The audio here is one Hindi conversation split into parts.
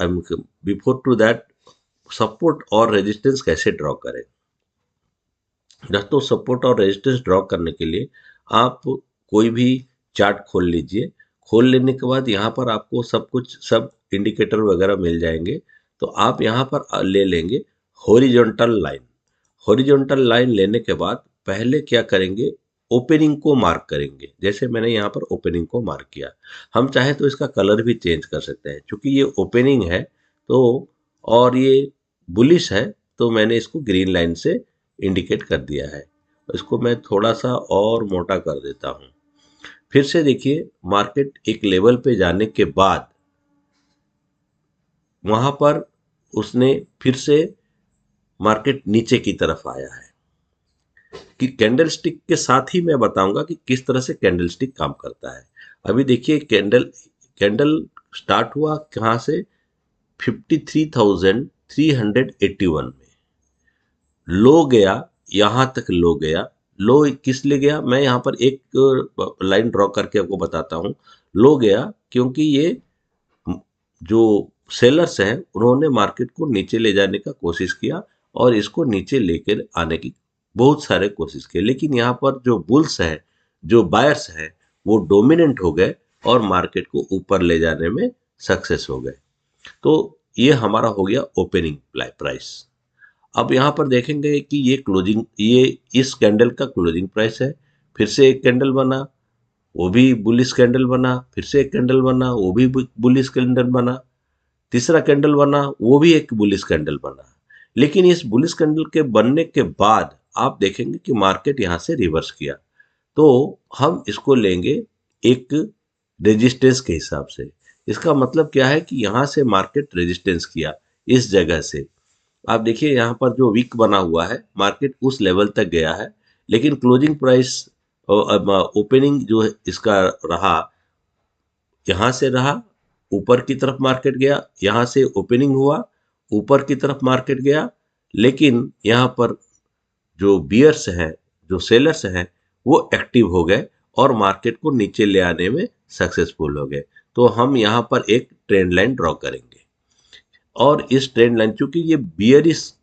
बिफोर टू दैट सपोर्ट और रेजिस्टेंस कैसे ड्रॉ करें। दोस्तों सपोर्ट और रेजिस्टेंस ड्रॉ करने के लिए आप कोई भी चार्ट खोल लीजिए। खोल लेने के बाद यहाँ पर आपको सब इंडिकेटर वगैरह मिल जाएंगे। तो आप यहाँ पर ले लेंगे हॉरिजॉन्टल लाइन। हॉरिजॉन्टल लाइन लेने के बाद पहले क्या करेंगे, ओपनिंग को मार्क करेंगे। जैसे मैंने यहाँ पर ओपनिंग को मार्क किया। हम चाहे तो इसका कलर भी चेंज कर सकते हैं, क्योंकि ये ओपनिंग है तो और ये बुलिश है, तो मैंने इसको ग्रीन लाइन से इंडिकेट कर दिया है। इसको मैं थोड़ा सा और मोटा कर देता हूँ। फिर से देखिए, मार्केट एक लेवल पे जाने के बाद वहां पर उसने फिर से मार्केट नीचे की तरफ आया है। कि कैंडलस्टिक के साथ ही मैं बताऊंगा कि किस तरह से कैंडलस्टिक काम करता है। अभी देखिए, कैंडल स्टार्ट हुआ कहाँ से, 53,381 में लो गया। यहां तक लो गया। लो किस लिए गया, मैं यहां पर एक लाइन ड्रॉ करके आपको बताता हूं। लो गया क्योंकि ये जो सेलर्स हैं उन्होंने मार्केट को नीचे ले जाने का कोशिश किया और इसको नीचे लेकर आने की बहुत सारे कोशिश किए, लेकिन यहाँ पर जो बुल्स हैं, जो बायर्स हैं, वो डोमिनेंट हो गए और मार्केट को ऊपर ले जाने में सक्सेस हो गए। तो ये हमारा हो गया ओपनिंग प्राइस। अब यहाँ पर देखेंगे कि ये इस कैंडल का क्लोजिंग प्राइस है। फिर से एक कैंडल बना, वो भी बुलिश कैंडल बना। फिर से एक कैंडल बना, वो भी बुलिश कैंडल बना। तीसरा कैंडल बना, वो भी एक बुलिश कैंडल बना। लेकिन इस बुलिश कैंडल के बनने के बाद आप देखेंगे कि मार्केट यहां से रिवर्स किया। तो हम इसको लेंगे एक रेजिस्टेंस के हिसाब से। इसका मतलब क्या है कि यहां से मार्केट रेजिस्टेंस किया इस जगह से। आप देखिए यहाँ पर जो वीक बना हुआ है, मार्केट उस लेवल तक गया है, लेकिन क्लोजिंग प्राइस ओपनिंग जो है इसका रहा, यहां से रहा, ऊपर की तरफ मार्केट गया। यहां से ओपनिंग हुआ, ऊपर की तरफ मार्केट गया। लेकिन यहां पर जो बियर्स हैं, जो सेलर्स हैं, वो एक्टिव हो गए और मार्केट को नीचे ले आने में सक्सेसफुल हो गए। तो हम यहां पर एक ट्रेंड लाइन ड्रॉ करेंगे और इस ट्रेंड लाइन, चूंकि ये बियरिश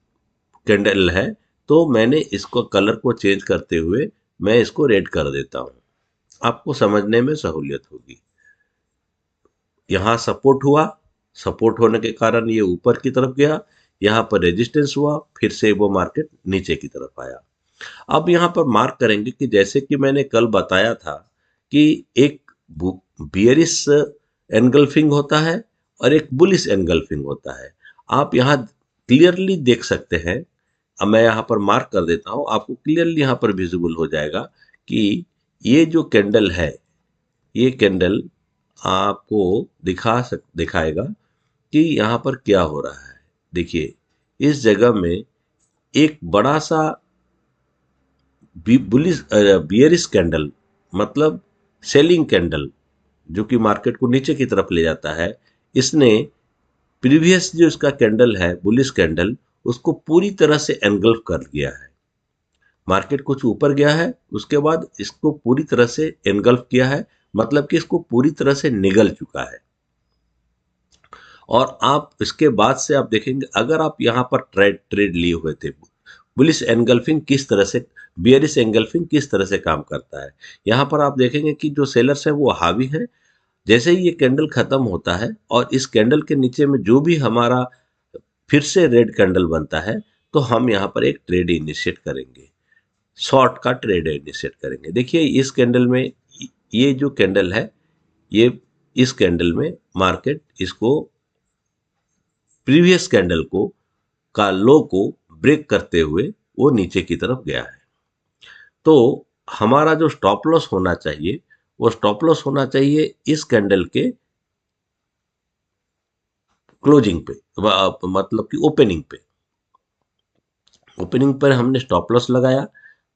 कैंडल है, तो मैंने इसको कलर को चेंज करते हुए मैं इसको रेड कर देता हूं। आपको समझने में सहूलियत होगी। यहां सपोर्ट हुआ, सपोर्ट होने के कारण ये ऊपर की तरफ गया। यहां पर रेजिस्टेंस हुआ, फिर से वो मार्केट नीचे की तरफ आया। अब यहां पर मार्क करेंगे कि जैसे कि मैंने कल बताया था कि एक बियरिश एनगल्फिंग होता है और एक बुलिश एनगल्फिंग होता है। आप यहां क्लियरली देख सकते हैं। अब मैं यहाँ पर मार्क कर देता हूँ, आपको क्लियरली यहाँ पर विजिबल हो जाएगा कि ये जो कैंडल है, ये कैंडल आपको दिखाएगा कि यहाँ पर क्या हो रहा है। देखिए, इस जगह में एक बड़ा सा बुलिश बियरिश कैंडल, मतलब सेलिंग कैंडल, जो कि मार्केट को नीचे की तरफ ले जाता है, इसने प्रीवियस जो इसका कैंडल है, बुलिश कैंडल, उसको पूरी तरह से एनगल्फ कर दिया है। मार्केट कुछ ऊपर गया है, उसके बाद इसको पूरी तरह से एनगल्फ किया है, मतलब कि इसको पूरी तरह से निगल चुका है। और आप इसके बाद से आप देखेंगे, अगर आप यहाँ पर ट्रेड लिए हुए थे, बुलिश एनगल्फिंग किस तरह से, बियरिश एंगल्फिंग किस तरह से काम करता है। यहाँ पर आप देखेंगे कि जो सेलर्स है वो हावी है। जैसे ही ये कैंडल खत्म होता है और इस कैंडल के नीचे में जो भी हमारा फिर से रेड कैंडल बनता है, तो हम यहाँ पर एक ट्रेड इनिशिएट करेंगे, शॉर्ट का ट्रेड इनिशिएट करेंगे। देखिए, इस कैंडल में, ये जो कैंडल है, ये इस कैंडल में मार्केट इसको प्रीवियस कैंडल को का लो को ब्रेक करते हुए वो नीचे की तरफ गया है। तो हमारा जो स्टॉप लॉस होना चाहिए, वो स्टॉप लॉस होना चाहिए इस कैंडल के क्लोजिंग पे, मतलब कि ओपनिंग पे। ओपनिंग पर हमने स्टॉप लॉस लगाया,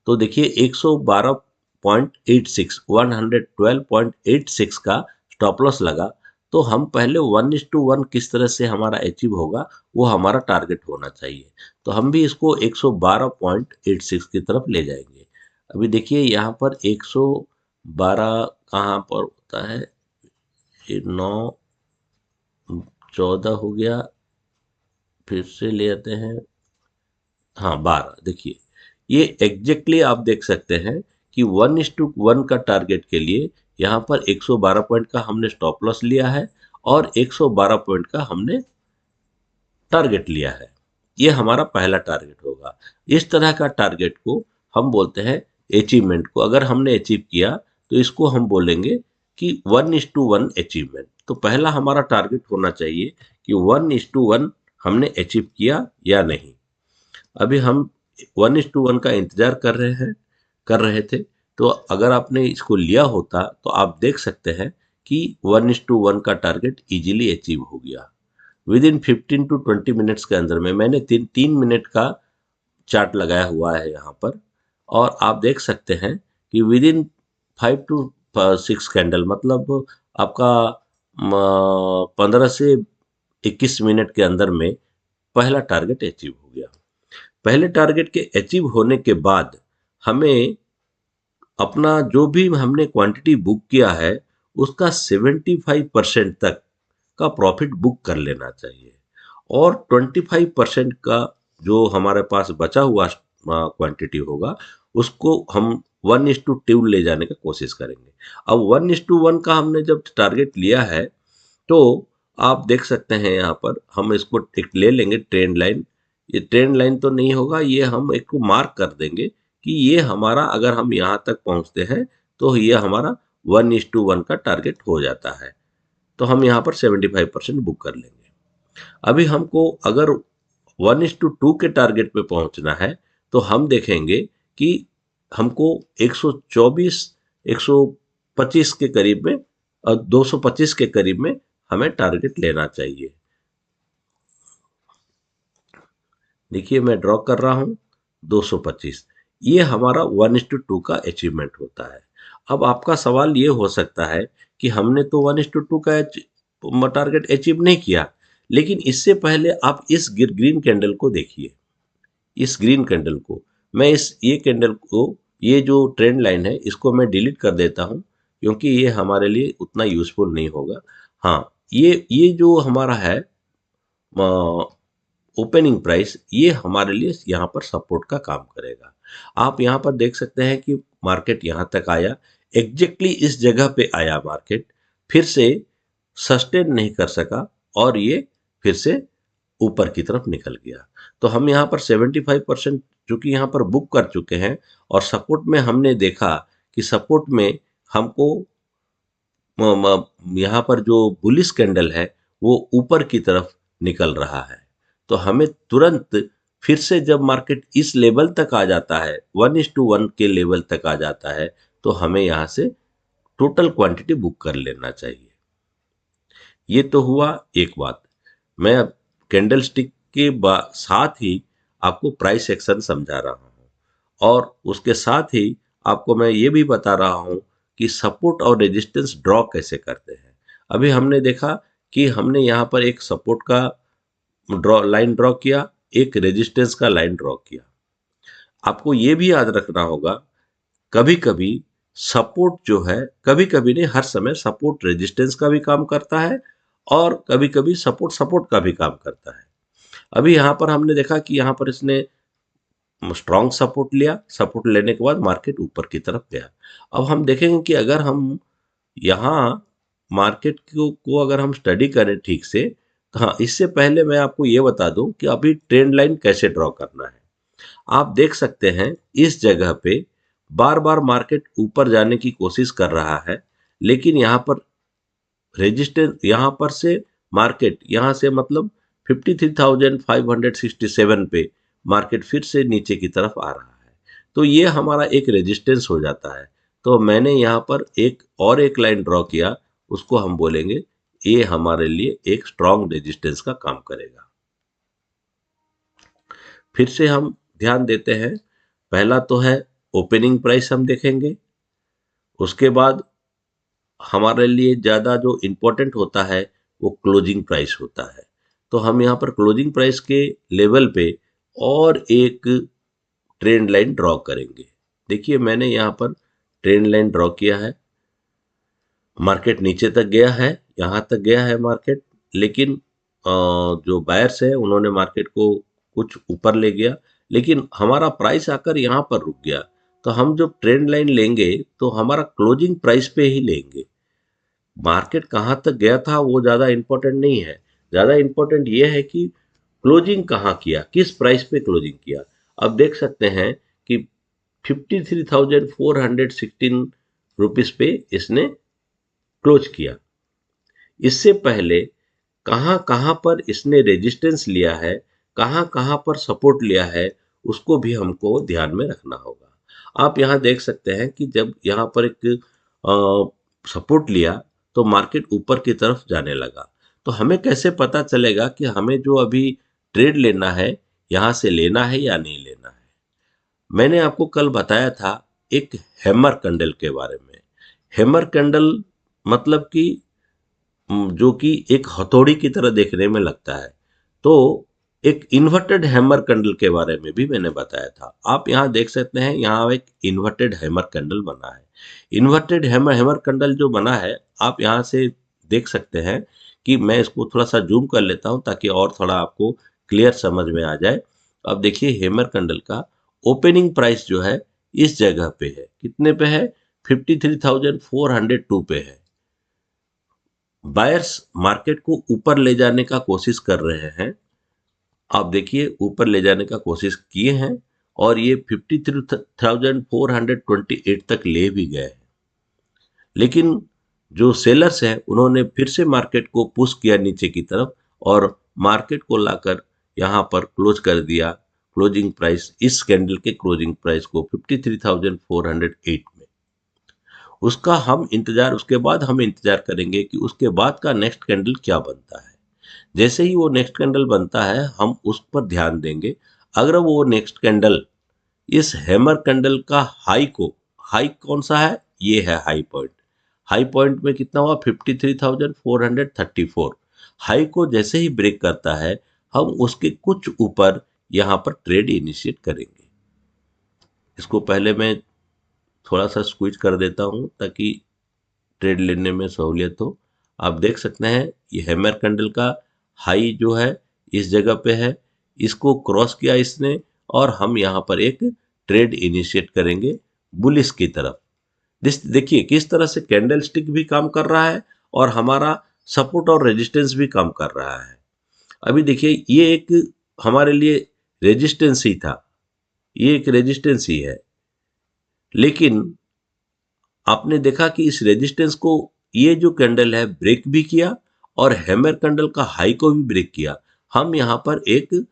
तो देखिए 112.86 112.86 का स्टॉप लॉस लगा। तो हम पहले 1:1 किस तरह से हमारा अचीव होगा, वो हमारा टारगेट होना चाहिए। तो हम भी इसको 112.86 की तरफ ले जाएंगे। अभी देखिए यहाँ पर 112 कहाँ पर होता है, 9 14 हो गया, फिर से ले आते हैं, हाँ 12। देखिए ये एग्जैक्टली आप देख सकते हैं कि 1:1 का टारगेट के लिए यहाँ पर 112 पॉइंट का हमने स्टॉप लॉस लिया है और 112 पॉइंट का हमने टारगेट लिया है। ये हमारा पहला टारगेट होगा। इस तरह का टारगेट को हम बोलते हैं अचीवमेंट को। अगर हमने अचीव किया तो इसको हम बोलेंगे कि 1:1 अचीवमेंट। तो पहला हमारा टारगेट होना चाहिए कि 1:1 हमने अचीव किया या नहीं। अभी हम 1:1 का इंतजार कर रहे थे। तो अगर आपने इसको लिया होता तो आप देख सकते हैं कि 1:1 का टारगेट इजीली अचीव हो गया विद इन 15 टू 20 मिनट्स के अंदर में। मैंने 3 मिनट का चार्ट लगाया हुआ है यहाँ पर, और आप देख सकते हैं कि विद इन 5 to 6 कैंडल, मतलब आपका 15 से 21 मिनट के अंदर में पहला टारगेट अचीव हो गया। पहले टारगेट के अचीव होने के बाद हमें अपना जो भी हमने क्वांटिटी बुक किया है उसका 75% तक का प्रॉफिट बुक कर लेना चाहिए, और 25% का जो हमारे पास बचा हुआ क्वांटिटी होगा उसको हम 1:2 ले जाने की कोशिश करेंगे। अब 1:1 का हमने जब टारगेट लिया है तो आप देख सकते हैं यहाँ पर हम इसको एक ले लेंगे ट्रेंड लाइन। ये ट्रेंड लाइन तो नहीं होगा, ये हम एक को मार्क कर देंगे कि ये हमारा, अगर हम यहाँ तक पहुँचते हैं तो ये हमारा 1:1 का टारगेट हो जाता है। तो हम यहाँ पर 75% बुक कर लेंगे। अभी हमको अगर 1:2 के टारगेट पे पहुंचना है तो हम देखेंगे कि हमको 124 125 के करीब में और 225 के करीब में हमें टारगेट लेना चाहिए। देखिए मैं ड्रॉ कर रहा हूं 225। ये हमारा 1:2 का अचीवमेंट होता है। अब आपका सवाल ये हो सकता है कि हमने तो 1:2 का टारगेट अचीव नहीं किया, लेकिन इससे पहले आप इस ग्रीन कैंडल को देखिए। इस ग्रीन कैंडल को मैं ये कैंडल को, ये जो ट्रेंड लाइन है इसको मैं डिलीट कर देता हूं क्योंकि ये हमारे लिए उतना यूजफुल नहीं होगा। हाँ, ये जो हमारा है ओपनिंग प्राइस, ये हमारे लिए यहाँ पर सपोर्ट का काम करेगा। आप यहाँ पर देख सकते हैं कि मार्केट यहाँ तक आया, एग्जैक्टली इस जगह पे आया मार्केट, फिर से सस्टेन नहीं कर सका और ये फिर से ऊपर की तरफ निकल गया। तो हम यहाँ पर 75% चूंकि यहाँ पर बुक कर चुके हैं, और सपोर्ट में हमने देखा कि सपोर्ट में हमको यहाँ पर जो बुलिश कैंडल है वो ऊपर की तरफ निकल रहा है। तो हमें तुरंत फिर से जब मार्केट इस लेवल तक आ जाता है, 1:1 के लेवल तक आ जाता है, तो हमें यहाँ से टोटल क्वांटिटी बुक कर लेना चाहिए। ये तो हुआ एक बात। मैं अब कैंडल स्टिक के साथ ही आपको प्राइस एक्शन समझा रहा हूँ, और उसके साथ ही आपको मैं ये भी बता रहा हूँ कि सपोर्ट और रेजिस्टेंस ड्रॉ कैसे करते हैं। अभी हमने देखा कि हमने यहाँ पर एक सपोर्ट का लाइन ड्रॉ किया, एक रेजिस्टेंस का लाइन ड्रॉ किया। आपको ये भी याद रखना होगा, कभी कभी सपोर्ट जो है, कभी कभी नहीं, हर समय सपोर्ट रेजिस्टेंस का भी काम करता है और कभी कभी सपोर्ट सपोर्ट का भी काम करता है। अभी यहाँ पर हमने देखा कि यहाँ पर इसने स्ट्रॉन्ग सपोर्ट लिया, सपोर्ट लेने के बाद मार्केट ऊपर की तरफ गया। अब हम देखेंगे कि अगर हम यहाँ मार्केट को अगर हम स्टडी करें ठीक से, तो हाँ, इससे पहले मैं आपको ये बता दूं कि अभी ट्रेंड लाइन कैसे ड्रॉ करना है। आप देख सकते हैं इस जगह पे बार बार मार्केट ऊपर जाने की कोशिश कर रहा है, लेकिन यहाँ पर रेजिस्टेंस, यहाँ पर से मार्केट यहाँ से मतलब 53,567 पे मार्केट फिर से नीचे की तरफ आ रहा है। तो ये हमारा एक रेजिस्टेंस हो जाता है। तो मैंने यहाँ पर एक लाइन ड्रॉ किया, उसको हम बोलेंगे ये हमारे लिए एक स्ट्रॉन्ग रेजिस्टेंस का काम करेगा। फिर से हम ध्यान देते हैं, पहला तो है ओपनिंग प्राइस हम देखेंगे, उसके बाद हमारे लिए ज़्यादा जो इम्पोर्टेंट होता है वो क्लोजिंग प्राइस होता है। तो हम यहाँ पर क्लोजिंग प्राइस के लेवल पे और एक ट्रेंड लाइन ड्रॉ करेंगे। देखिए मैंने यहाँ पर ट्रेंड लाइन ड्रॉ किया है, मार्केट नीचे तक गया है, यहाँ तक गया है मार्केट, लेकिन जो बायर्स है उन्होंने मार्केट को कुछ ऊपर ले गया, लेकिन हमारा प्राइस आकर यहाँ पर रुक गया। तो हम जब ट्रेंड लाइन लेंगे तो हमारा क्लोजिंग प्राइस पे ही लेंगे। मार्केट कहाँ तक गया था वो ज़्यादा इंपॉर्टेंट नहीं है, ज़्यादा इंपॉर्टेंट ये है कि क्लोजिंग कहाँ किया, किस प्राइस पे क्लोजिंग किया। अब देख सकते हैं कि 53,416 रुपीस पे इसने क्लोज किया। इससे पहले कहाँ कहाँ पर इसने रेजिस्टेंस लिया है, कहाँ कहाँ पर सपोर्ट लिया है, उसको भी हमको ध्यान में रखना होगा। आप यहाँ देख सकते हैं कि जब यहाँ पर एक सपोर्ट लिया तो मार्केट ऊपर की तरफ जाने लगा। तो हमें कैसे पता चलेगा कि हमें जो अभी ट्रेड लेना है यहाँ से लेना है या नहीं लेना है। मैंने आपको कल बताया था एक हैमर कैंडल के बारे में। हैमर कैंडल मतलब कि जो कि एक हथौड़ी की तरह देखने में लगता है। तो एक इन्वर्टेड हैमर कैंडल के बारे में भी मैंने बताया था। आप यहाँ देख सकते हैं, यहाँ एक इन्वर्टेड हैमर कैंडल बना है। इन्वर्टेड हैमर कैंडल जो बना है, आप यहाँ से देख सकते हैं कि मैं इसको थोड़ा सा जूम कर लेता हूँ ताकि और थोड़ा आपको क्लियर समझ में आ जाए। अब देखिए हैमर कैंडल का ओपनिंग प्राइस जो है इस जगह पे है, कितने पे है, 53,402 पे है। बायर्स मार्केट को ऊपर ले जाने का कोशिश कर रहे हैं। आप देखिए ऊपर ले जाने का कोशिश किए हैं और ये 53,428 तक ले भी गए हैं। लेकिन जो सेलर्स हैं उन्होंने फिर से मार्केट को पुश किया नीचे की तरफ और मार्केट को लाकर यहाँ पर क्लोज कर दिया। क्लोजिंग प्राइस, इस कैंडल के क्लोजिंग प्राइस को 53,408 में। उसका हम इंतजार, उसके बाद हम इंतजार करेंगे कि उसके बाद का नेक्स्ट कैंडल क्या बनता है। जैसे ही वो नेक्स्ट कैंडल बनता है हम उस पर ध्यान देंगे। अगर वो नेक्स्ट कैंडल इस हैमर कैंडल का हाई को, हाई कौन सा है, ये है हाई पॉइंट। हाई पॉइंट में कितना हुआ, 53,434। हाई को जैसे ही ब्रेक करता है हम उसके कुछ ऊपर यहाँ पर ट्रेड इनिशिएट करेंगे। इसको पहले मैं थोड़ा सा स्क्वीज कर देता हूँ ताकि ट्रेड लेने में सहूलियत हो। आप देख सकते हैं ये हैमर कैंडल का हाई जो है इस जगह पे है, इसको क्रॉस किया इसने और हम यहाँ पर एक ट्रेड इनिशिएट करेंगे बुलिश की तरफ। देखिए किस तरह से कैंडल स्टिक भी काम कर रहा है और हमारा सपोर्ट और रेजिस्टेंस भी काम कर रहा है। अभी देखिए ये एक हमारे लिए रेजिस्टेंस ही था, ये एक रेजिस्टेंस ही है, लेकिन आपने देखा कि इस रेजिस्टेंस को ये जो कैंडल है ब्रेक भी किया और हैमर कैंडल का हाई को भी ब्रेक किया। हम यहां पर एक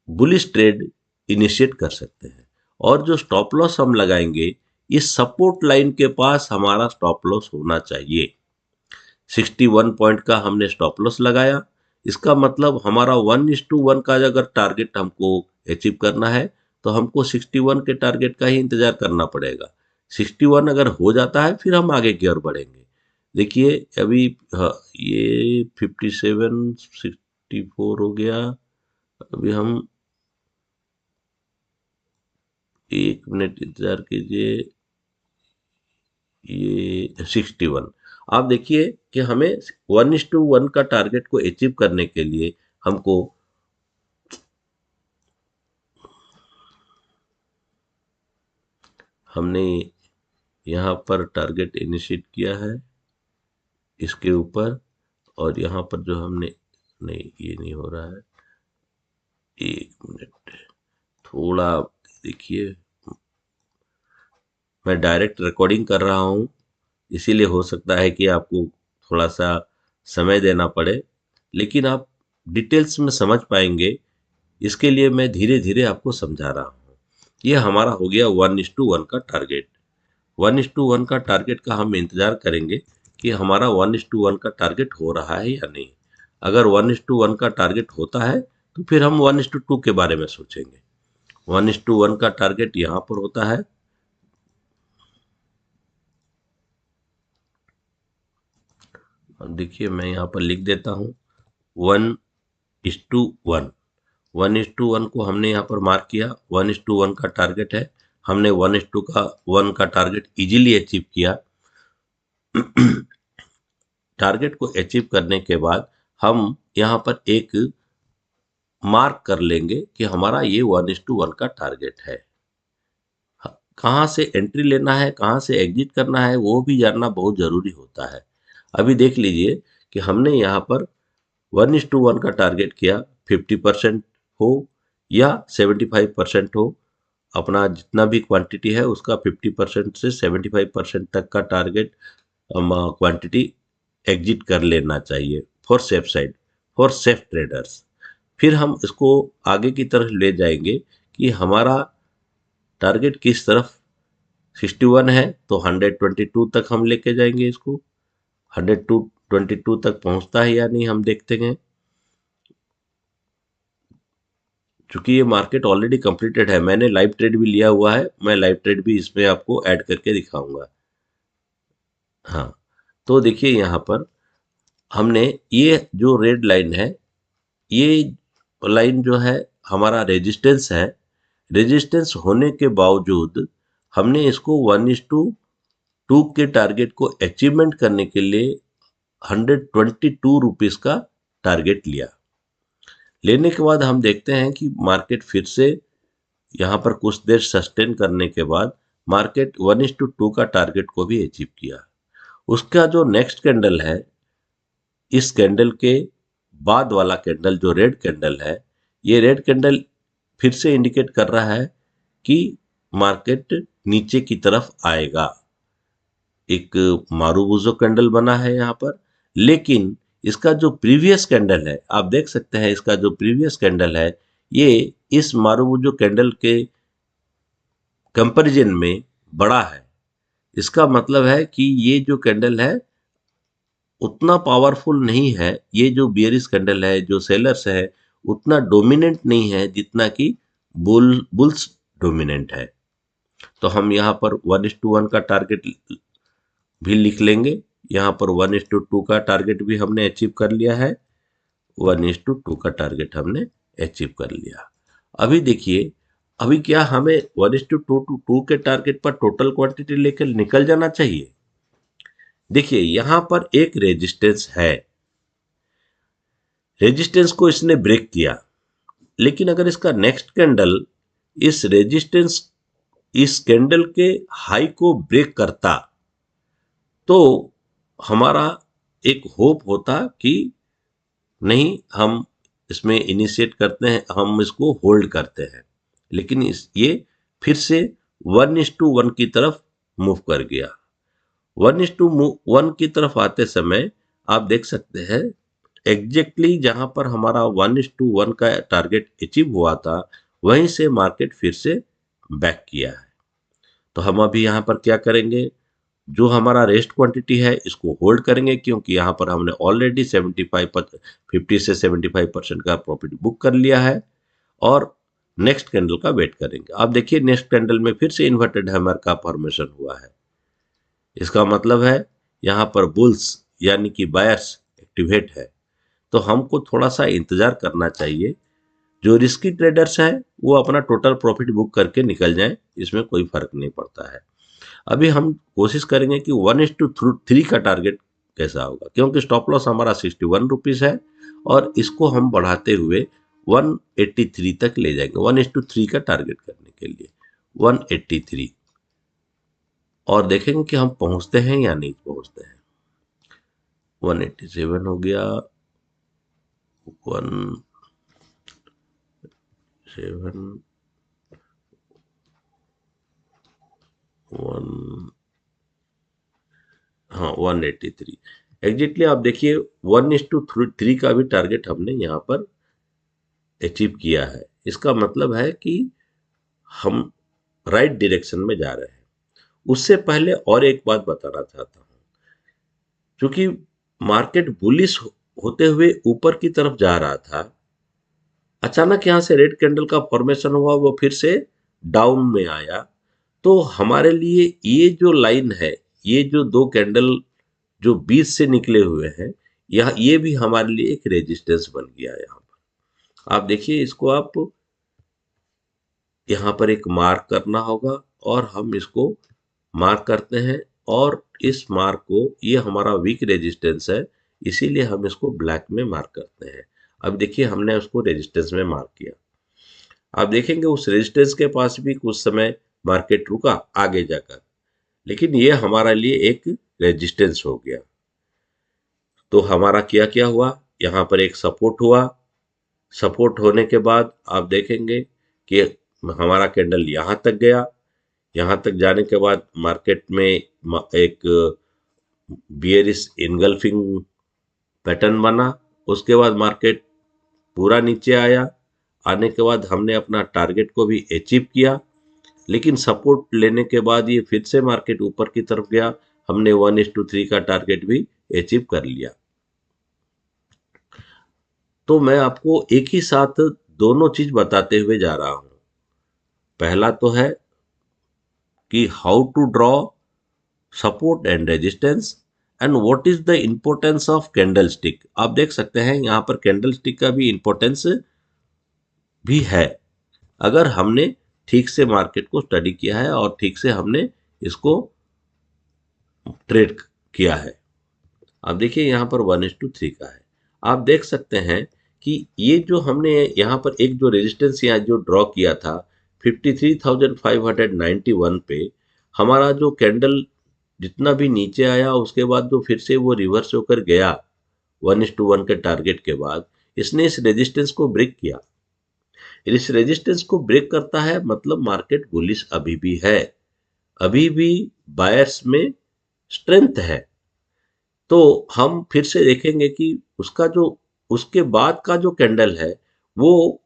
बुलिश ट्रेड इनिशिएट कर सकते हैं और जो स्टॉप लॉस हम लगाएंगे इस सपोर्ट लाइन के पास हमारा स्टॉप लॉस होना चाहिए। 61 पॉइंट का हमने स्टॉप लॉस लगाया, इसका मतलब हमारा 1:1 का अगर टारगेट हमको अचीव करना है तो हमको 61 के टारगेट का ही इंतजार करना पड़ेगा। 61 अगर हो जाता है फिर हम आगे की ओर बढ़ेंगे। देखिए अभी ये 57 64 हो गया। अभी हम 1 मिनट इंतजार कीजिए, ये 61। आप देखिए कि हमें 1:1 का टारगेट को अचीव करने के लिए हमको हमने यहाँ पर टारगेट इनिशिएट किया है इसके ऊपर और यहाँ पर जो हमने, नहीं ये नहीं हो रहा है, 1 मिनट थोड़ा देखिए, मैं डायरेक्ट रिकॉर्डिंग कर रहा हूँ इसीलिए हो सकता है कि आपको थोड़ा सा समय देना पड़े, लेकिन आप डिटेल्स में समझ पाएंगे इसके लिए मैं धीरे धीरे आपको समझा रहा हूँ। ये हमारा हो गया 1:1 का टारगेट। 1:1 का टारगेट का हम इंतजार करेंगे कि हमारा 1:1 का टारगेट हो रहा है या नहीं। अगर 1:1 का टारगेट होता है तो फिर हम 1:2 के बारे में सोचेंगे। 1:1 का टारगेट यहाँ पर होता है, देखिए मैं यहाँ पर लिख देता हूँ 1:1। 1:1 को हमने यहाँ पर मार्क किया, 1:1 का टारगेट है, हमने 1:1 का टारगेट इजीली अचीव किया। टारगेट को अचीव करने के बाद हम यहाँ पर एक मार्क कर लेंगे कि हमारा ये 1:1 का टारगेट है। कहाँ से एंट्री लेना है, कहाँ से एग्जिट करना है, वो भी जानना बहुत जरूरी होता है। अभी देख लीजिए कि हमने यहाँ पर 1:1 का टारगेट किया, 50% हो या 75% हो, अपना जितना भी क्वांटिटी है उसका 50% से 75% तक का टारगेट क्वांटिटी एग्जिट कर लेना चाहिए for safe side, for safe traders. फिर हम इसको आगे की तरफ ले जाएंगे कि हमारा टारगेट किस तरफ 61 है तो 122 तक हम लेके जाएंगे इसको। 122 तक पहुंचता है या नहीं हम देखते हैं। चूंकि ये मार्केट ऑलरेडी कंप्लीटेड है, मैंने लाइव ट्रेड भी लिया हुआ है, मैं लाइव ट्रेड भी इसमें आपको ऐड करके दिखाऊंगा। हाँ, तो देखिए यहाँ पर हमने ये जो रेड लाइन है, ये लाइन जो है हमारा रेजिस्टेंस है। रेजिस्टेंस होने के बावजूद हमने इसको 1:2 के टारगेट को अचीवमेंट करने के लिए 122 रुपीज का टारगेट लिया। लेने के बाद हम देखते हैं कि मार्केट फिर से यहाँ पर कुछ देर सस्टेन करने के बाद मार्केट 1:2 का टारगेट को भी अचीव किया। उसका जो नेक्स्ट कैंडल है, इस कैंडल के बाद वाला कैंडल जो रेड कैंडल है, ये रेड कैंडल फिर से इंडिकेट कर रहा है कि मार्केट नीचे की तरफ आएगा। एक मारूबुजो कैंडल बना है यहाँ पर, लेकिन इसका जो प्रीवियस कैंडल है, आप देख सकते हैं इसका जो प्रीवियस कैंडल है, ये इस मारूबुजो कैंडल के कंपैरिजन में बड़ा है। इसका मतलब है कि ये जो कैंडल है उतना पावरफुल नहीं है। ये जो बियरिश कैंडल है, जो सेलर्स है, उतना डोमिनेंट नहीं है जितना कि बुल्स डोमिनेंट है। तो हम यहाँ पर 1:1 का टारगेट भी लिख लेंगे। यहाँ पर 1:2 का टारगेट भी हमने अचीव कर लिया है। 1:2 का टारगेट हमने अचीव कर लिया। अभी देखिए, अभी क्या हमें 1:2 के टारगेट पर टोटल क्वांटिटी लेकर निकल जाना चाहिए? देखिए यहां पर एक रेजिस्टेंस है, रेजिस्टेंस को इसने ब्रेक किया, लेकिन अगर इसका नेक्स्ट कैंडल इस रेजिस्टेंस, इस कैंडल के हाई को ब्रेक करता तो हमारा एक होप होता कि नहीं, हम इसमें इनिशिएट करते हैं, हम इसको होल्ड करते हैं। लेकिन ये फिर से 1:1 की तरफ मूव कर गया। 1:1 की तरफ आते समय आप देख सकते हैं एग्जैक्टली जहां पर हमारा 1:1 का टारगेट अचीव हुआ था, वहीं से मार्केट फिर से बैक किया है। तो हम अभी यहाँ पर क्या करेंगे, जो हमारा रेस्ट क्वांटिटी है इसको होल्ड करेंगे, क्योंकि यहाँ पर हमने ऑलरेडी 50 से 75% का प्रॉफिट बुक कर लिया है, और नेक्स्ट कैंडल का वेट करेंगे। आप देखिए नेक्स्ट कैंडल में फिर से इन्वर्टेड हैमर का फॉर्मेशन हुआ है। इसका मतलब है यहाँ पर बुल्स यानी कि बायर्स एक्टिवेट है। तो हमको थोड़ा सा इंतजार करना चाहिए। जो रिस्की ट्रेडर्स हैं वो अपना टोटल प्रॉफिट बुक करके निकल जाएं, इसमें कोई फर्क नहीं पड़ता है। अभी हम कोशिश करेंगे कि 1:3 का टारगेट कैसा होगा, क्योंकि स्टॉप लॉस हमारा 61 रुपीज है और इसको हम बढ़ाते हुए 183 तक ले जाएंगे। 1:3 का टारगेट करने के लिए 183, और देखेंगे कि हम पहुंचते हैं या नहीं पहुंचते हैं। 187 हो गया, 1 हाँ 183 एग्जैक्टली। आप देखिए 1:3 का भी टारगेट हमने यहाँ पर अचीव किया है। इसका मतलब है कि हम राइट डायरेक्शन में जा रहे हैं। उससे पहले और एक बात बताना चाहता हूँ, क्योंकि मार्केट बुलिश होते हुए ऊपर की तरफ जा रहा था, अचानक यहाँ से रेड कैंडल का फॉर्मेशन हुआ, वो फिर से डाउन में आया। तो हमारे लिए ये जो लाइन है, ये जो दो कैंडल जो बीच से निकले हुए हैं, यह ये भी हमारे लिए एक रेजिस्टेंस बन गया। यहाँ पर आप देखिए, इसको आप यहाँ पर एक मार्क करना होगा, और हम इसको मार्क करते हैं, और इस मार्क को, ये हमारा वीक रेजिस्टेंस है, इसीलिए हम इसको ब्लैक में मार्क करते हैं। अब देखिए हमने उसको रेजिस्टेंस में मार्क किया। आप देखेंगे उस रेजिस्टेंस के पास भी कुछ समय मार्केट रुका आगे जाकर, लेकिन ये हमारे लिए एक रेजिस्टेंस हो गया। तो हमारा क्या क्या हुआ, यहाँ पर एक सपोर्ट हुआ। सपोर्ट होने के बाद आप देखेंगे कि हमारा कैंडल यहाँ तक गया। यहाँ तक जाने के बाद मार्केट में एक बियरिश इनगल्फिंग पैटर्न बना। उसके बाद मार्केट पूरा नीचे आया। आने के बाद हमने अपना टारगेट को भी अचीव किया, लेकिन सपोर्ट लेने के बाद ये फिर से मार्केट ऊपर की तरफ गया। हमने 1:3 का टारगेट भी अचीव कर लिया। तो मैं आपको एक ही साथ दोनों चीज बताते हुए जा रहा हूं। पहला तो है कि how to draw support and resistance and what is the importance of candlestick. आप देख सकते हैं यहाँ पर कैंडल स्टिक का भी इंपॉर्टेंस भी है, अगर हमने ठीक से मार्केट को स्टडी किया है और ठीक से हमने इसको ट्रेड किया है। अब देखिए यहाँ पर 1:3 का है। आप देख सकते हैं कि ये जो हमने यहाँ पर एक जो रेजिस्टेंस यहाँ जो ड्रॉ किया था 53,591 पे, हमारा जो कैंडल जितना भी नीचे आया उसके बाद जो फिर से वो रिवर्स होकर गया 1:1 के टारगेट के बाद, इसने इस रेजिस्टेंस को ब्रेक किया। इस रेजिस्टेंस को ब्रेक करता है मतलब मार्केट बुलिश अभी भी है, अभी भी बायर्स में स्ट्रेंथ है। तो हम फिर से देखेंगे कि उसका जो उसके बाद का जो कैंडल है वो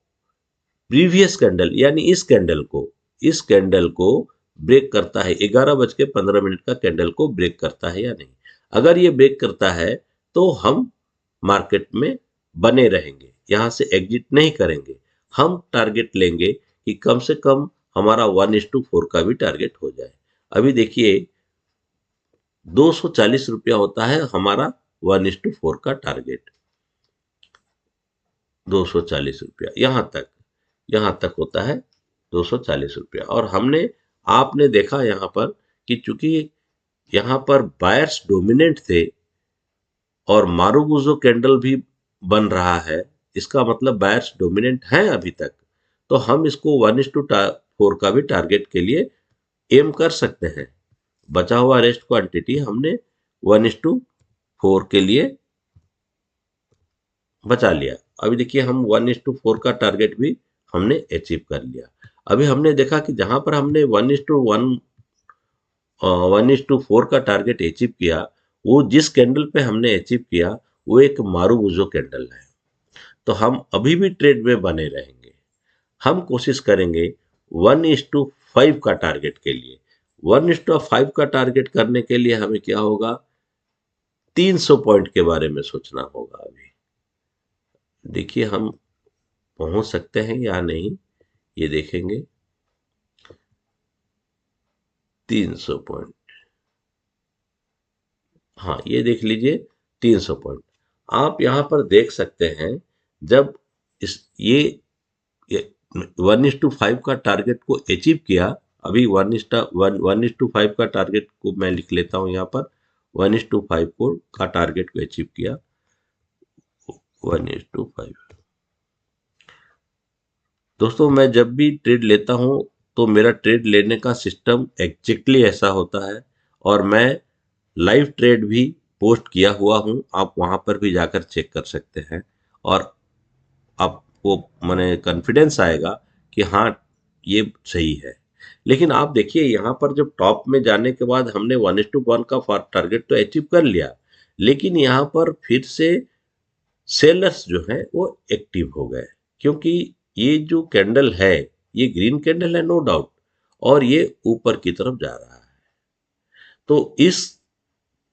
प्रीवियस कैंडल यानी इस कैंडल को ब्रेक करता है। 11:15 का कैंडल को ब्रेक करता है या नहीं। अगर ये ब्रेक करता है तो हम मार्केट में बने रहेंगे, यहां से एग्जिट नहीं करेंगे। हम टारगेट लेंगे कि कम से कम हमारा 1:4 का भी टारगेट हो जाए। अभी देखिए 240 रुपया होता है हमारा 1:4 का टारगेट। 240 रुपया यहां तक होता है 240 रुपया। और आपने देखा यहां पर कि चूंकि यहां पर बायर्स डोमिनेंट थे और मारुबुजो कैंडल भी बन रहा है, इसका मतलब बायर्स डोमिनेंट हैं अभी तक, तो हम इसको 1:4 का भी टारगेट के लिए एम कर सकते हैं। बचा हुआ रेस्ट क्वांटिटी हमने 1:4 के लिए बचा लिया। अभी देखिए हम 1:4 का टारगेट भी हमने अचीव कर लिया। अभी हमने देखा कि जहां पर हमने 1:4 का टारगेट अचीव किया, वो जिस कैंडल पे हमने अचीव किया वो एक मारुबुजो कैंडल है। तो हम अभी भी ट्रेड में बने रहेंगे। हम कोशिश करेंगे 1:5 का टारगेट के लिए। 1:5 का टारगेट करने के लिए हमें क्या होगा, 300 पॉइंट के बारे में सोचना होगा। अभी देखिए हम पहुंच सकते हैं या नहीं, ये देखेंगे। 300 पॉइंट, हाँ ये देख लीजिए 300 पॉइंट। आप यहां पर देख सकते हैं जब ये 1:5 का टारगेट को अचीव किया। अभी 1:5 का टारगेट को मैं लिख लेता हूं यहाँ पर। 1:5 को का टारगेट को अचीव किया 1:5। दोस्तों मैं जब भी ट्रेड लेता हूं तो मेरा ट्रेड लेने का सिस्टम एग्जैक्टली ऐसा होता है, और मैं लाइव ट्रेड भी पोस्ट किया हुआ हूं, आप वहां पर भी जाकर चेक कर सकते हैं। और आपको माने कॉन्फिडेंस आएगा कि हाँ ये सही है। लेकिन आप देखिए यहाँ पर जब टॉप में जाने के बाद हमने 1:1 का टारगेट तो अचीव कर लिया, लेकिन यहाँ पर फिर से सेलर्स जो है वो एक्टिव हो गए, क्योंकि ये जो कैंडल है ये ग्रीन कैंडल है नो डाउट, और ये ऊपर की तरफ जा रहा है। तो इस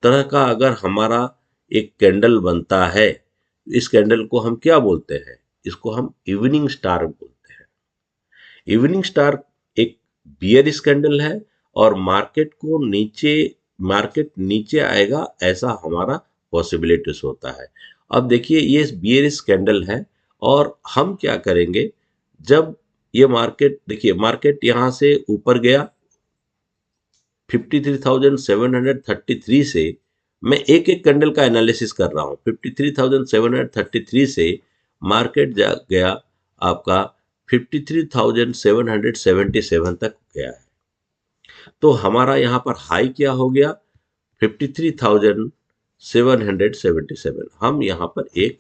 तरह का अगर हमारा एक कैंडल बनता है, इस कैंडल को हम क्या बोलते हैं, इसको हम इवनिंग स्टार बोलते हैं। इवनिंग स्टार एक बियरिश कैंडल है और मार्केट नीचे आएगा ऐसा हमारा पॉसिबिलिटीज होता है। अब देखिए ये बियरिश कैंडल है, और हम क्या करेंगे जब ये मार्केट, देखिए मार्केट यहां से ऊपर गया 53,733 से मैं एक एक कैंडल का एनालिसिस कर रहा हूं। 53,733 से मार्केट गया आपका 53,777 तक गया है। तो हमारा यहां पर हाई क्या हो गया 53,777। हम यहां पर एक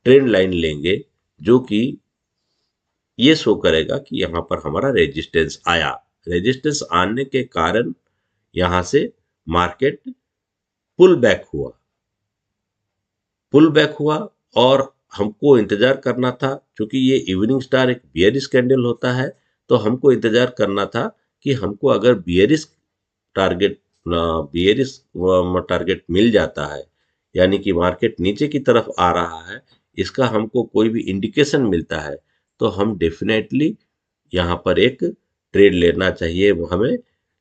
ट्रेंड लाइन लेंगे जो कि ये शो करेगा कि यहां पर हमारा रेजिस्टेंस आया। रेजिस्टेंस आने के कारण यहां से मार्केट पुल बैक हुआ। पुल बैक हुआ और हमको इंतजार करना था, क्योंकि ये इवनिंग स्टार एक बियरिश कैंडल होता है, तो हमको इंतजार करना था कि हमको अगर टारगेट बियरिश टारगेट मिल जाता है, यानी कि मार्केट नीचे की तरफ आ रहा है, इसका हमको कोई भी इंडिकेशन मिलता है, तो हम डेफिनेटली यहाँ पर एक ट्रेड लेना चाहिए हमें।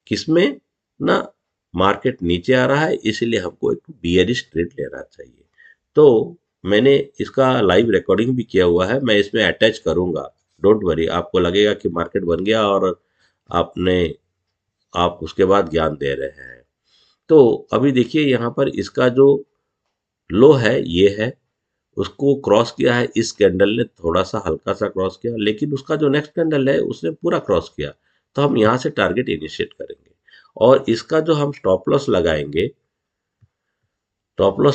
किसमें ना, मार्केट नीचे आ रहा है इसीलिए हमको एक बियरिश ट्रेड लेना चाहिए। तो मैंने इसका लाइव रिकॉर्डिंग भी किया हुआ है, मैं इसमें अटैच करूंगा। डोंट वरी, आपको लगेगा कि मार्केट बन गया और आपने आप उसके बाद ज्ञान दे रहे हैं। तो अभी देखिए यहाँ पर इसका जो लो है ये है, उसको क्रॉस किया है, इस कैंडल ने थोड़ा सा हल्का सा क्रॉस किया, लेकिन उसका जो नेक्स्ट कैंडल है उसने पूरा क्रॉस किया। तो हम यहाँ से टारगेट इनिशिएट करेंगे और इसका जो हम स्टॉप लॉस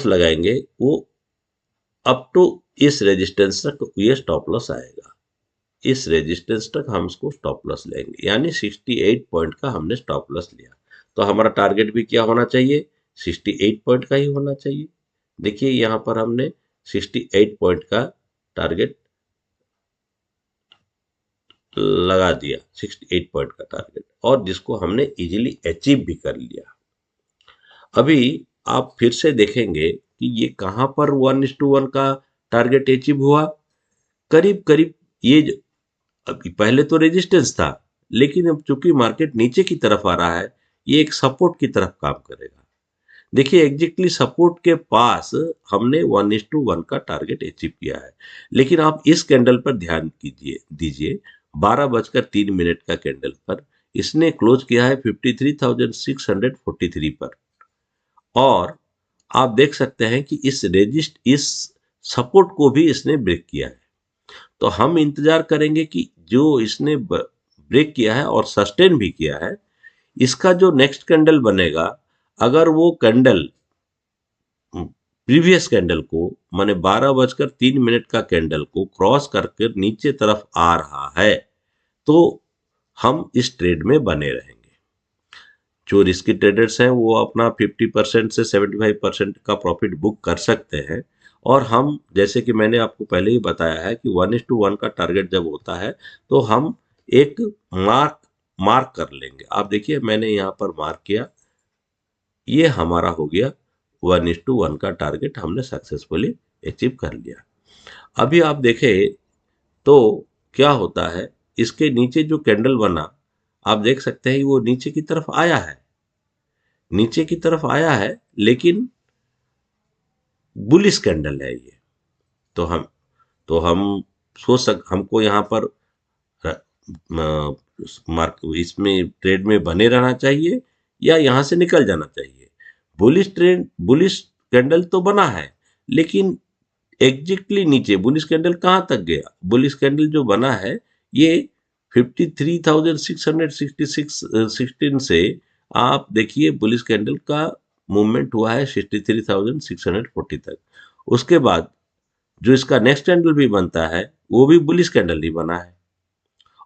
लगाएंगे वो अप टू इस रेजिस्टेंस तक ये स्टॉप लॉस आएगा। इस रेजिस्टेंस तक हम इसको स्टॉप लॉस लेंगे, यानी 68 पॉइंट का हमने स्टॉप लॉस लिया। तो हमारा टारगेट भी क्या होना चाहिए, 68 पॉइंट का ही होना चाहिए। देखिए यहां पर हमने 68 पॉइंट का टारगेट लगा दिया, 68 पॉइंट का टारगेट, और जिसको हमने इजीली अचीव भी कर लिया। अभी आप फिर से देखेंगे कि ये कहां पर 1:1 का टारगेट अचीव हुआ। करीब करीब ये अभी पहले तो रेजिस्टेंस था, लेकिन अब चूंकि मार्केट नीचे की तरफ आ रहा है, ये एक सपोर्ट की तरफ काम करेगा। देखिए एग्जैक्टली सपोर्ट के पास हमने 1:1 का टारगेट अचीव किया है। लेकिन आप इस कैंडल पर ध्यान दीजिए 12:03 का कैंडल पर इसने क्लोज किया है 53,643 पर, और आप देख सकते हैं कि इस सपोर्ट को भी इसने ब्रेक किया है। तो हम इंतजार करेंगे कि जो इसने ब्रेक किया है और सस्टेन भी किया है, इसका जो नेक्स्ट कैंडल बनेगा, अगर वो कैंडल प्रीवियस कैंडल को माने 12:03 का कैंडल को क्रॉस करके नीचे तरफ आ रहा है, तो हम इस ट्रेड में बने रहेंगे। जो रिस्की ट्रेडर्स हैं वो अपना 50% से 75% का प्रॉफिट बुक कर सकते हैं। और हम, जैसे कि मैंने आपको पहले ही बताया है कि 1:1 का टारगेट जब होता है तो हम एक मार्क कर लेंगे। आप देखिए मैंने यहाँ पर मार्क किया, ये हमारा हो गया 1:1 का टारगेट हमने सक्सेसफुली अचीव कर लिया। अभी आप देखें तो क्या होता है, इसके नीचे जो कैंडल बना, आप देख सकते हैं वो नीचे की तरफ आया है, नीचे की तरफ आया है, लेकिन बुलिश कैंडल है ये। तो हम हमको यहाँ पर मार्क इसमें ट्रेड में बने रहना चाहिए या यहाँ से निकल जाना चाहिए। बुलिश कैंडल तो बना है, लेकिन एग्जैक्टली नीचे बुलिश कैंडल कहां तक गया, बुलिश कैंडल जो बना है ये 53,616 से, आप देखिए बुलिश कैंडल का मूवमेंट हुआ है 63,640 तक। उसके बाद जो इसका नेक्स्ट कैंडल भी बनता है वो भी बुलिश कैंडल ही बना है,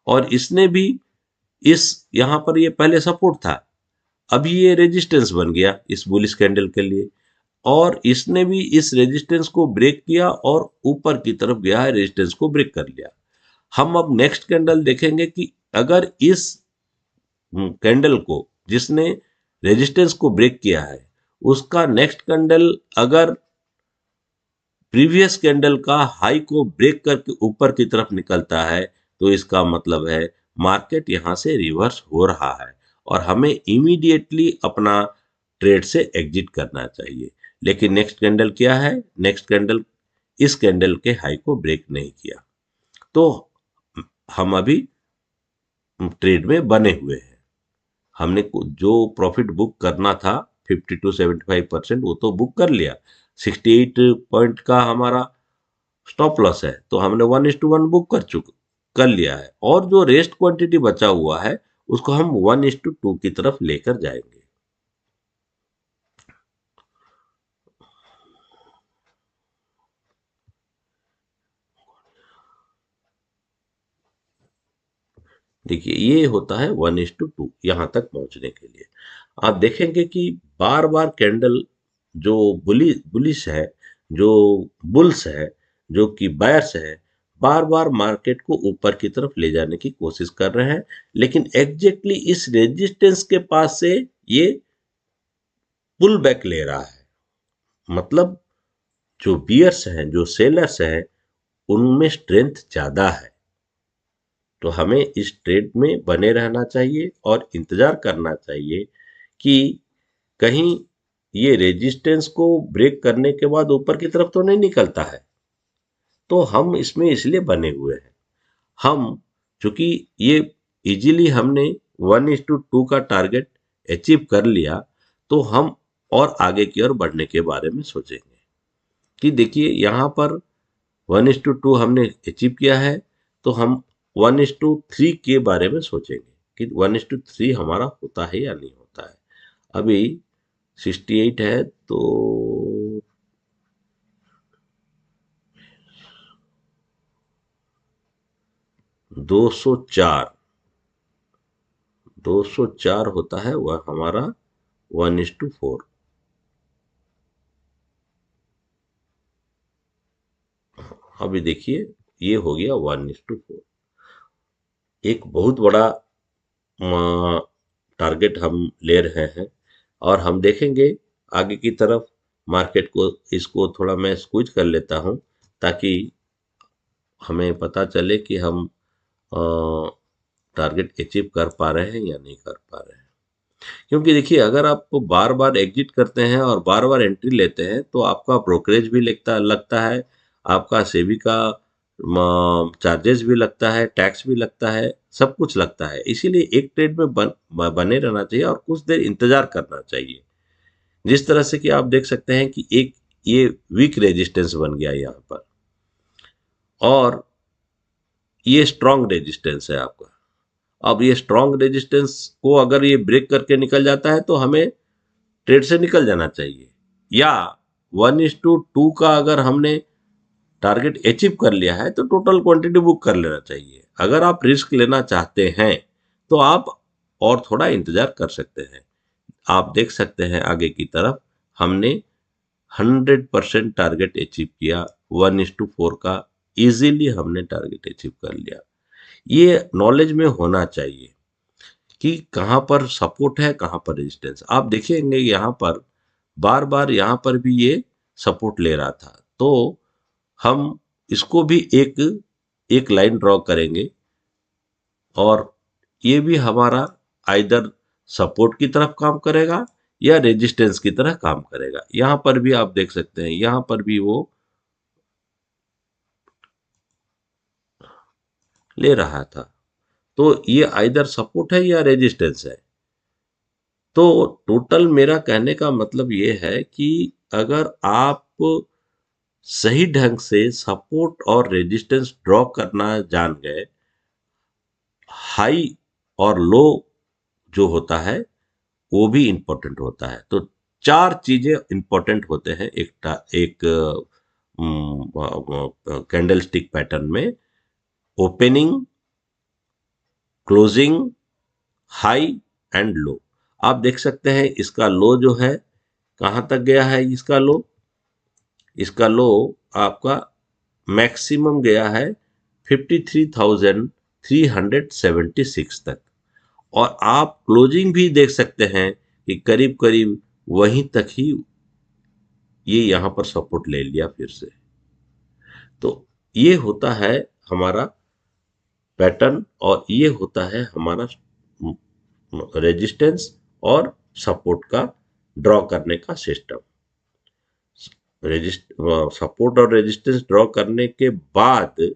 और इसने भी इस यहां पर ये पहले सपोर्ट था, अभी ये रेजिस्टेंस बन गया इस बुलिश कैंडल के लिए, और इसने भी इस रेजिस्टेंस को ब्रेक किया और ऊपर की तरफ गया है, रेजिस्टेंस को ब्रेक कर लिया। हम अब नेक्स्ट कैंडल देखेंगे कि अगर इस कैंडल को जिसने रेजिस्टेंस को ब्रेक किया है, उसका नेक्स्ट कैंडल अगर प्रीवियस कैंडल का हाई को ब्रेक करके ऊपर की तरफ निकलता है, तो इसका मतलब है मार्केट यहां से रिवर्स हो रहा है और हमें इमीडिएटली अपना ट्रेड से एग्जिट करना चाहिए। लेकिन नेक्स्ट कैंडल क्या है, नेक्स्ट कैंडल इस कैंडल के हाई को ब्रेक नहीं किया, तो हम अभी ट्रेड में बने हुए हैं। हमने जो प्रॉफिट बुक करना था 50 to 75% वो तो बुक कर लिया। 68 पॉइंट का हमारा स्टॉप लॉस है, तो हमने 1:1 बुक कर लिया है, और जो रेस्ट क्वांटिटी बचा हुआ है उसको हम 1:2 की तरफ लेकर जाएंगे। देखिए ये होता है 1:2 यहां तक पहुंचने के लिए। आप देखेंगे कि बार बार कैंडल जो बुलिश है, जो बुल्स है, जो कि बायर्स है, बार बार मार्केट को ऊपर की तरफ ले जाने की कोशिश कर रहे हैं, लेकिन एग्जैक्टली इस रेजिस्टेंस के पास से ये पुल बैक ले रहा है। मतलब जो बियर्स हैं, जो सेलर्स हैं, उनमें स्ट्रेंथ ज्यादा है। तो हमें इस ट्रेड में बने रहना चाहिए और इंतजार करना चाहिए कि कहीं ये रेजिस्टेंस को ब्रेक करने के बाद ऊपर की तरफ तो नहीं निकलता है। तो हम इसमें इसलिए बने हुए हैं। हम चूंकि ये इजीली हमने 1:2 का टारगेट अचीव कर लिया, तो हम और आगे की ओर बढ़ने के बारे में सोचेंगे कि देखिए यहाँ पर 1:2 हमने अचीव किया है, तो हम 1:3 के बारे में सोचेंगे कि 1:3 हमारा होता है या नहीं होता है। अभी 68 है, तो 204 204 होता है वह हमारा 1:4। अभी देखिए ये हो गया 1:4। एक बहुत बड़ा टारगेट हम ले रहे हैं, और हम देखेंगे आगे की तरफ मार्केट को। इसको थोड़ा मैं स्क्वीज कर लेता हूं, ताकि हमें पता चले कि हम टारगेट अचीव कर पा रहे हैं या नहीं कर पा रहे हैं। क्योंकि देखिए अगर आप बार बार एग्जिट करते हैं और बार बार एंट्री लेते हैं, तो आपका ब्रोकरेज भी लगता है, आपका सेबी का चार्जेस भी लगता है, टैक्स भी लगता है, सब कुछ लगता है। इसीलिए एक ट्रेड में बने रहना चाहिए और कुछ देर इंतजार करना चाहिए। जिस तरह से कि आप देख सकते हैं कि एक ये वीक रेजिस्टेंस बन गया यहाँ पर, और ये स्ट्रांग रेजिस्टेंस है आपका। अब ये स्ट्रांग रेजिस्टेंस को अगर ये ब्रेक करके निकल जाता है, तो हमें ट्रेड से निकल जाना चाहिए, या 1:2 का अगर हमने टारगेट अचीव कर लिया है तो टोटल क्वांटिटी बुक कर लेना चाहिए। अगर आप रिस्क लेना चाहते हैं तो आप और थोड़ा इंतजार कर सकते हैं। आप देख सकते हैं आगे की तरफ हमने 100% टारगेट अचीव किया, 1:4 का इजीली हमने टारगेट अचीव कर लिया। ये नॉलेज में होना चाहिए कि कहाँ पर सपोर्ट है, कहाँ पर रेजिस्टेंस। आप देखेंगे यहाँ पर बार बार यहाँ पर भी ये सपोर्ट ले रहा था, तो हम इसको भी एक एक लाइन ड्रॉ करेंगे, और ये भी हमारा आइदर सपोर्ट की तरफ काम करेगा या रेजिस्टेंस की तरह काम करेगा। यहां पर भी आप देख सकते हैं, यहां पर भी वो ले रहा था, तो ये आइदर सपोर्ट है या रेजिस्टेंस है। तो टोटल मेरा कहने का मतलब ये है कि अगर आप सही ढंग से सपोर्ट और रेजिस्टेंस ड्रॉ करना जान गए, हाई और लो जो होता है वो भी इंपॉर्टेंट होता है। तो चार चीजें इंपॉर्टेंट होते हैं एक कैंडल स्टिक पैटर्न में: opening, closing, high and low. आप देख सकते हैं इसका लो जो है कहां तक गया है। इसका लो आपका मैक्सिमम गया है 53,376 तक, और आप क्लोजिंग भी देख सकते हैं कि करीब करीब वहीं तक ही ये यहां पर सपोर्ट ले लिया फिर से। तो ये होता है हमारा पैटर्न, और ये होता है हमारा रेजिस्टेंस और सपोर्ट का ड्रॉ करने का सिस्टम। सपोर्ट और रेजिस्टेंस ड्रॉ करने के बाद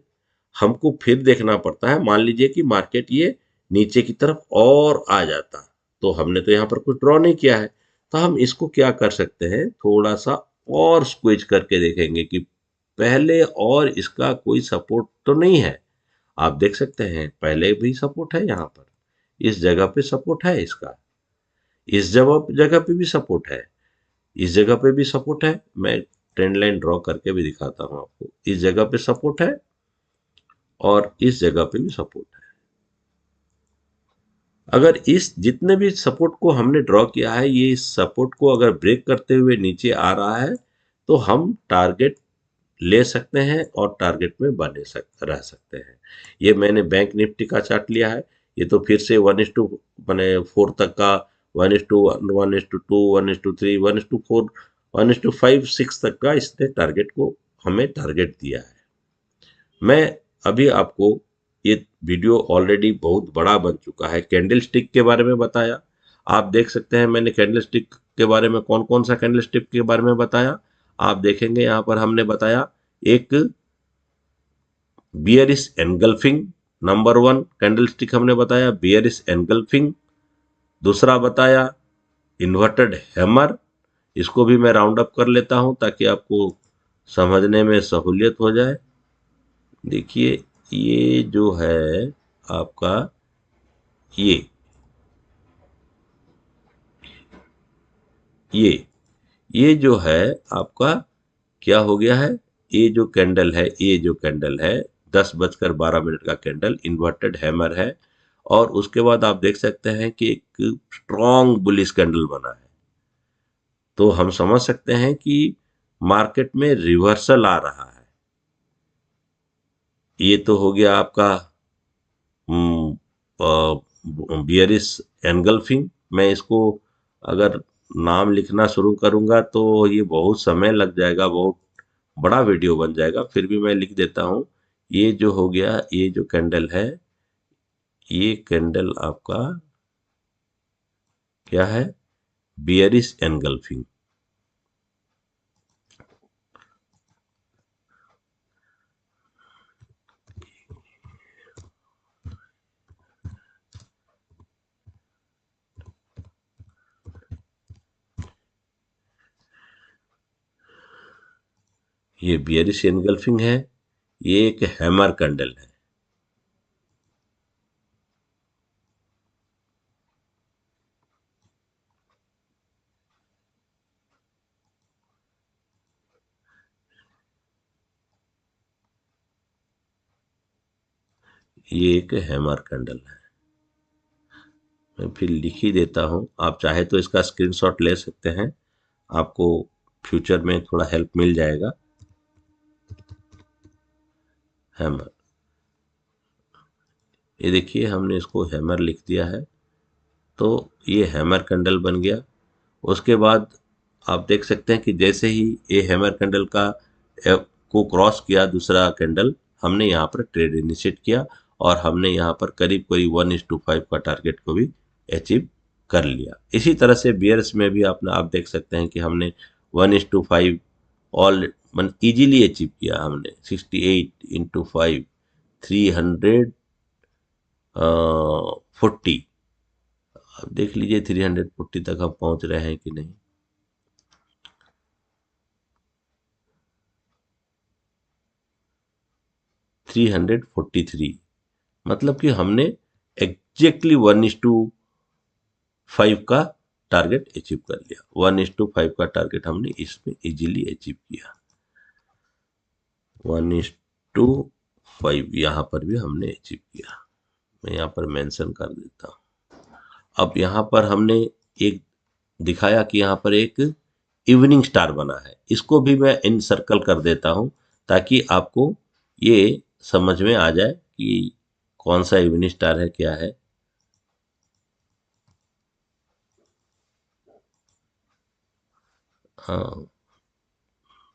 हमको फिर देखना पड़ता है। मान लीजिए कि मार्केट ये नीचे की तरफ और आ जाता, तो हमने तो यहाँ पर कुछ ड्रॉ नहीं किया है, तो हम इसको क्या कर सकते हैं, थोड़ा सा और स्क्वीज करके देखेंगे कि पहले और इसका कोई सपोर्ट तो नहीं है। आप देख सकते हैं पहले भी सपोर्ट है, यहाँ पर इस जगह पे सपोर्ट है इसका, इस जगह जगह पे भी सपोर्ट है, इस जगह पे भी सपोर्ट है। मैं ट्रेंड लाइन ड्रॉ करके भी दिखाता हूं आपको, इस जगह पे सपोर्ट है और इस जगह पे भी सपोर्ट है। अगर इस जितने भी सपोर्ट को हमने ड्रॉ किया है, ये इस सपोर्ट को अगर ब्रेक करते हुए नीचे आ रहा है, तो हम टारगेट ले सकते हैं और टारगेट में रह सकते हैं। ये मैंने बैंक निफ्टी का चार्ट लिया है, ये तो फिर से 1:2 मैंने 4 तक का, 1:1, 1:2, 1:3, 1:4, 1:5, 6 तक का इसने टारगेट को हमें टारगेट दिया है। मैं अभी आपको, ये वीडियो ऑलरेडी बहुत बड़ा बन चुका है, कैंडल स्टिक के बारे में बताया। आप देख सकते हैं मैंने कैंडल स्टिक के बारे में कौन कौन सा कैंडल स्टिक के बारे में बताया। आप देखेंगे यहाँ पर हमने बताया एक bearish engulfing, number 1 candle stick हमने बताया बियरिश एनगल्फिंग। दूसरा बताया इन्वर्टेड हैमर, इसको भी मैं राउंड अप कर लेता हूं ताकि आपको समझने में सहूलियत हो जाए। देखिए ये जो है आपका, ये ये ये जो है आपका क्या हो गया है, ये जो कैंडल है, ये जो कैंडल है 10:12 का कैंडल इन्वर्टेड हैमर है। और उसके बाद आप देख सकते हैं कि एक स्ट्रॉन्ग बुलिश कैंडल बना है। तो हम समझ सकते हैं कि मार्केट में रिवर्सल आ रहा है। ये तो हो गया आपका बियरिश एनगल्फिंग। मैं इसको अगर नाम लिखना शुरू करूंगा तो ये बहुत समय लग जाएगा, बहुत बड़ा वीडियो बन जाएगा, फिर भी मैं लिख देता हूं। ये जो हो गया, ये जो कैंडल है, ये कैंडल आपका क्या है, बियरिश एनगल्फिंग। ये बियरिश एनगल्फिंग है, ये एक हैमर कैंडल है। ये एक हैमर कैंडल है। मैं फिर लिख ही देता हूं, आप चाहे तो इसका स्क्रीनशॉट ले सकते हैं, आपको फ्यूचर में थोड़ा हेल्प मिल जाएगा। हैमर, ये देखिए हमने इसको हैमर लिख दिया है, तो ये हैमर कैंडल बन गया। उसके बाद आप देख सकते हैं कि जैसे ही ये हैमर कैंडल का को क्रॉस किया दूसरा कैंडल, हमने यहाँ पर ट्रेड इनिशिएट किया और हमने यहाँ पर करीब करीब 1:5 का टारगेट को भी अचीव कर लिया। इसी तरह से बियर्स में भी आप देख सकते हैं कि हमने 1:5 ऑल इजीली अचीव किया। हमने 68 × 5 340। अब देख लीजिए 340 तक हम पहुंच रहे हैं कि नहीं। 343, मतलब कि हमने एग्जैक्टली 1:5 का टारगेट अचीव कर लिया। 1:5 का टारगेट हमने इसमें इजीली अचीव किया। 1:5 यहाँ पर भी हमने अचीव किया। मैं यहाँ पर मेंशन कर देता हूँ। अब यहाँ पर हमने एक दिखाया कि यहाँ पर एक इवनिंग स्टार बना है, इसको भी मैं इन सर्कल कर देता हूँ ताकि आपको ये समझ में आ जाए कि कौन सा इवनिंग स्टार है, क्या है। हाँ,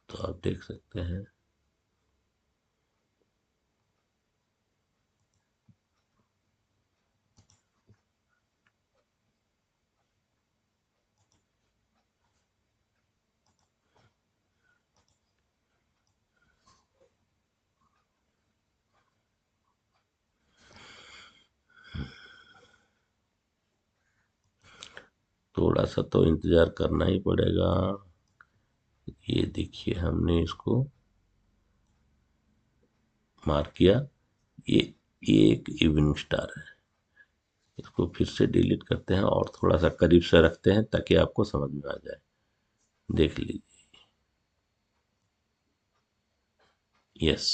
तो आप देख सकते हैं। थोड़ा सा तो इंतजार करना ही पड़ेगा। ये देखिए हमने इसको मार्क किया, ये एक इवनिंग स्टार है। इसको फिर से डिलीट करते हैं और थोड़ा सा करीब से रखते हैं ताकि आपको समझ में आ जाए। देख लीजिए, यस,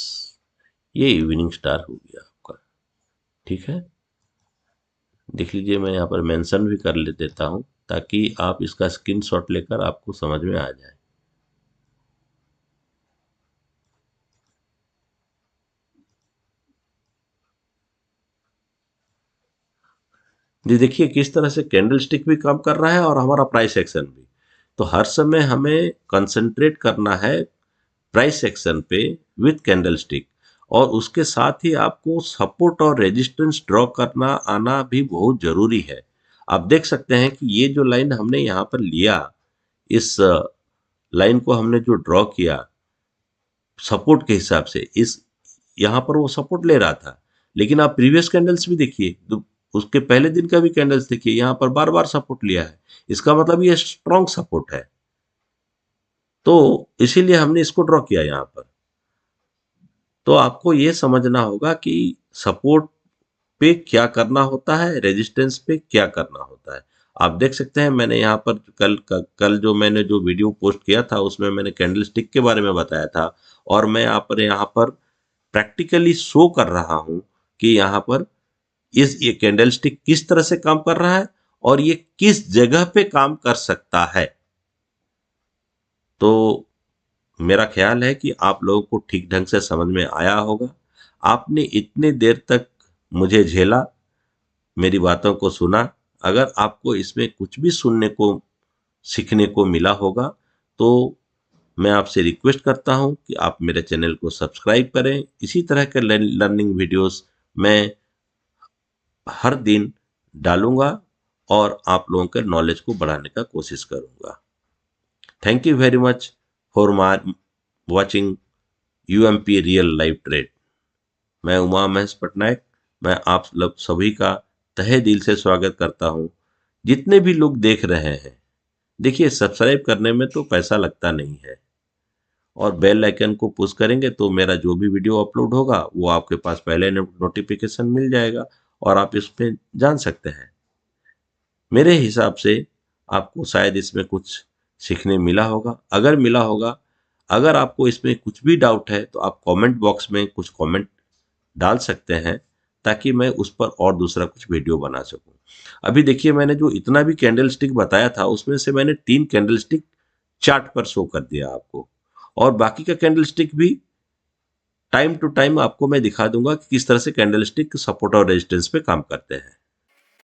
ये इवनिंग स्टार हो गया आपका। ठीक है, देख लीजिए, मैं यहाँ पर मेंशन भी कर ले देता हूँ ताकि आप इसका स्क्रीनशॉट लेकर आपको समझ में आ जाए। जी देखिए किस तरह से कैंडल स्टिक भी काम कर रहा है और हमारा प्राइस एक्शन भी। तो हर समय हमें कंसंट्रेट करना है प्राइस एक्शन पे विथ कैंडल स्टिक, और उसके साथ ही आपको सपोर्ट और रेजिस्टेंस ड्रॉ करना आना भी बहुत जरूरी है। आप देख सकते हैं कि ये जो लाइन हमने यहाँ पर लिया, इस लाइन को हमने जो ड्रॉ किया सपोर्ट के हिसाब से, इस यहाँ पर वो सपोर्ट ले रहा था, लेकिन आप प्रीवियस कैंडल्स भी देखिए, तो उसके पहले दिन का भी कैंडल्स देखिए, यहाँ पर बार बार सपोर्ट लिया है। इसका मतलब ये स्ट्रॉन्ग सपोर्ट है, तो इसीलिए हमने इसको ड्रॉ किया यहाँ पर। तो आपको ये समझना होगा कि सपोर्ट पे क्या करना होता है, रेजिस्टेंस पे क्या करना होता है। आप देख सकते हैं मैंने यहाँ पर कल जो मैंने जो वीडियो पोस्ट किया था उसमें मैंने कैंडल स्टिक के बारे में बताया था, और मैं यहाँ पर प्रैक्टिकली शो कर रहा हूं कि यहाँ पर ये कैंडल स्टिक किस तरह से काम कर रहा है और ये किस जगह पे काम कर सकता है। तो मेरा ख्याल है कि आप लोगों को ठीक ढंग से समझ में आया होगा। आपने इतने देर तक मुझे झेला, मेरी बातों को सुना। अगर आपको इसमें कुछ भी सुनने को सीखने को मिला होगा तो मैं आपसे रिक्वेस्ट करता हूं कि आप मेरे चैनल को सब्सक्राइब करें। इसी तरह के लर्निंग वीडियोस मैं हर दिन डालूंगा और आप लोगों के नॉलेज को बढ़ाने का कोशिश करूंगा। Thank you very much for watching UMP real live trade. मैं उमा महेश पटनायक, मैं आप लोग सभी का तहे दिल से स्वागत करता हूं। जितने भी लोग देख रहे हैं, देखिए सब्सक्राइब करने में तो पैसा लगता नहीं है, और बेल आइकन को पुश करेंगे तो मेरा जो भी वीडियो अपलोड होगा वो आपके पास पहले नोटिफिकेशन मिल जाएगा और आप इस पे जान सकते हैं। मेरे हिसाब से आपको शायद इसमें कुछ सीखने मिला होगा। अगर मिला होगा, अगर आपको इसमें कुछ भी डाउट है तो आप कमेंट बॉक्स में कुछ कमेंट डाल सकते हैं ताकि मैं उस पर और दूसरा कुछ वीडियो बना सकूं। अभी देखिए मैंने जो इतना भी कैंडल स्टिक बताया था उसमें से मैंने 3 कैंडल स्टिक चार्ट पर शो कर दिया आपको, और बाकी का कैंडल स्टिक भी टाइम टू टाइम आपको मैं दिखा दूंगा कि किस तरह से कैंडल स्टिक सपोर्ट और रेजिस्टेंस पे काम करते हैं।